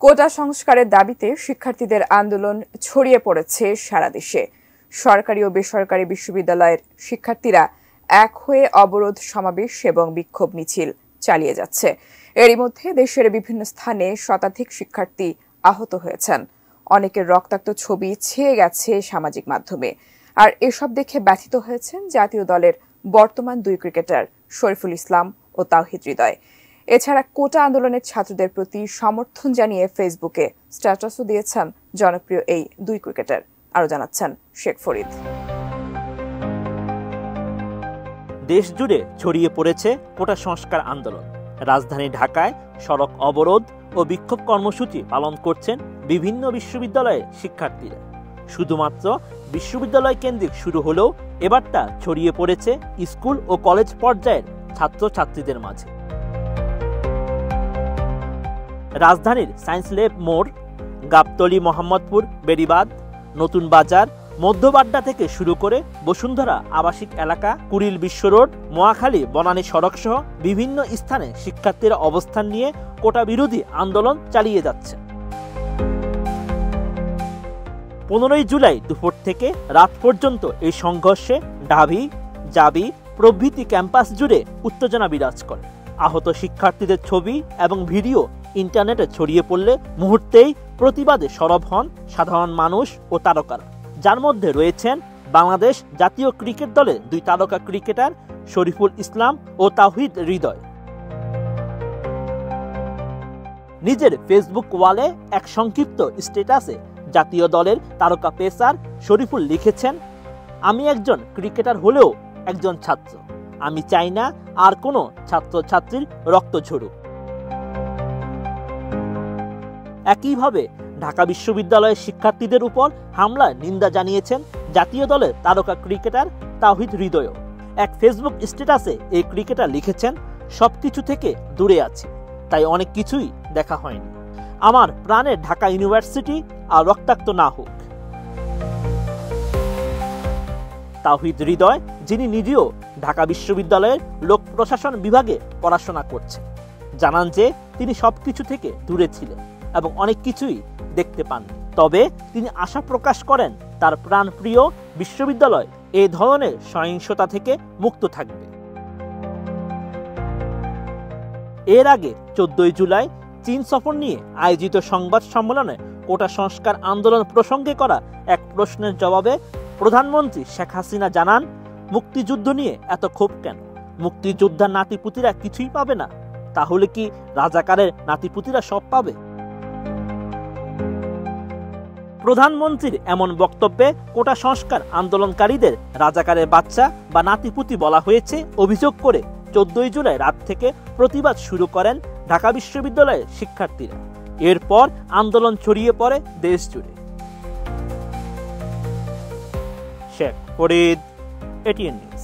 কোটা সংস্কারের দাবিতে শিক্ষার্থীদের আন্দোলন ছড়িয়ে পড়েছে সারা দেশে। সরকারি ও বেসরকারি বিশ্ববিদ্যালয়ের শিক্ষার্থীরা এক হয়ে অবরোধ, সমাবেশ এবং বিক্ষোভ মিছিল চালিয়ে যাচ্ছে। এরই মধ্যে দেশের বিভিন্ন স্থানে শতাধিক শিক্ষার্থী আহত হয়েছেন। অনেকের রক্তাক্ত ছবি ছেয়ে গেছে সামাজিক মাধ্যমে। আর এসব দেখে ব্যথিত হয়েছেন জাতীয় দলের বর্তমান দুই ক্রিকেটার শরীফুল ইসলাম ও তাওহিদ হৃদয়। এছাড়া কোটা আন্দোলনের ছাত্রদের প্রতি সমর্থন জানিয়ে ফেসবুকে স্ট্যাটাসও দিয়েছেন জনপ্রিয় এই দুই ক্রিকেটার। আরো জানাচ্ছেন শেখ ফরিদ। দেশ জুড়ে ছড়িয়ে পড়েছে কোটা সংস্কার আন্দোলন। রাজধানী ঢাকায় সড়ক অবরোধ ও বিক্ষোভ কর্মসূচি পালন করছেন বিভিন্ন বিশ্ববিদ্যালয়ের শিক্ষার্থীরা। শুধুমাত্র বিশ্ববিদ্যালয় কেন্দ্রিক শুরু হলেও এবারটা ছড়িয়ে পড়েছে স্কুল ও কলেজ পর্যায়ের ছাত্রছাত্রীদের মাঝে। রাজধানীর সায়েন্স ল্যাব মোড়, গাবতলী, মোহাম্মদপুর, বেড়িবাঁধ, নতুন বাজার, মধ্যবাড্ডা থেকে শুরু করে বসুন্ধরা আবাসিক এলাকা, কুড়িল বিশ্ব রোড, মহাখালী, বনানী সড়ক সহ বিভিন্ন স্থানে শিক্ষার্থীরা অবস্থান নিয়ে কোটা বিরোধী আন্দোলন চালিয়ে যাচ্ছে। 15 জুলাই দুপুর থেকে রাত পর্যন্ত এই সংঘর্ষে ঢাবি, জাবি প্রভৃতি ক্যাম্পাস জুড়ে উত্তেজনা বিরাজ করে। আহত শিক্ষার্থীদের ছবি এবং ভিডিও ইন্টারনেটে ছড়িয়ে পড়লে মুহূর্তেই প্রতিবাদে সরব হন সাধারণ মানুষ ও তারকারা, যার মধ্যে রয়েছেন বাংলাদেশ জাতীয় ক্রিকেট দলের দুই তারকা ক্রিকেটার শরীফুল ইসলাম ও তাওহিদ হৃদয়। নিজের ফেসবুক ওয়ালে এক সংক্ষিপ্ত স্ট্যাটাসে জাতীয় দলের তারকা পেসার শরীফুল লিখেছেন, আমি একজন ক্রিকেটার হলেও একজন ছাত্র। আমি চাই না আর কোনো ছাত্রছাত্রীর রক্ত ঝরুক। একইভাবে ঢাকা বিশ্ববিদ্যালয়ের শিক্ষার্থীদের উপর হামলার নিন্দা জানিয়েছেন জাতীয় দলের তারকা ক্রিকেটার তাওহিদ হৃদয়। এক ফেসবুক স্ট্যাটাসে এই ক্রিকেটার লিখেছেন, সবকিছু থেকে দূরে আছি, তাই অনেক কিছুই দেখা হয়নি। আমার প্রাণের ঢাকা ইউনিভার্সিটি আর রক্তাক্ত না হোক। তাওহিদ হৃদয়, যিনি নিজেও ঢাকা বিশ্ববিদ্যালয়ের লোক প্রশাসন বিভাগে পড়াশোনা করছেন, জানান যে তিনি সবকিছু থেকে দূরে ছিলেন এবং অনেক কিছুই দেখতে পান। তবে তিনি আশা প্রকাশ করেন তার প্রাণপ্রিয় বিশ্ববিদ্যালয় এই ধরনের সহিংসতা থেকে মুক্ত থাকবে। এর আগে 14 জুলাই চীন সফর নিয়ে আয়োজিত সংবাদ সম্মেলনে কোটা সংস্কার আন্দোলন প্রসঙ্গে করা এক প্রশ্নের জবাবে প্রধানমন্ত্রী শেখ হাসিনা জানান, মুক্তিযুদ্ধ নিয়ে এত ক্ষোভ কেন? মুক্তিযোদ্ধার নাতিপুতিরা কিছুই পাবে না? তাহলে কি রাজাকারের নাতিপুতিরা সব পাবে? প্রধানমন্ত্রীর এমন বক্তব্যে কোটা সংস্কার আন্দোলনকারীদের রাজাকারের বাচ্চা বা নাতিপুতি বলা হয়েছে অভিযোগ করে 14 জুলাই রাত থেকে প্রতিবাদ শুরু করেন ঢাকা বিশ্ববিদ্যালয়ের শিক্ষার্থীরা। এরপর আন্দোলন ছড়িয়ে পড়ে দেশ জুড়ে। Sheikh Farid, ATN news.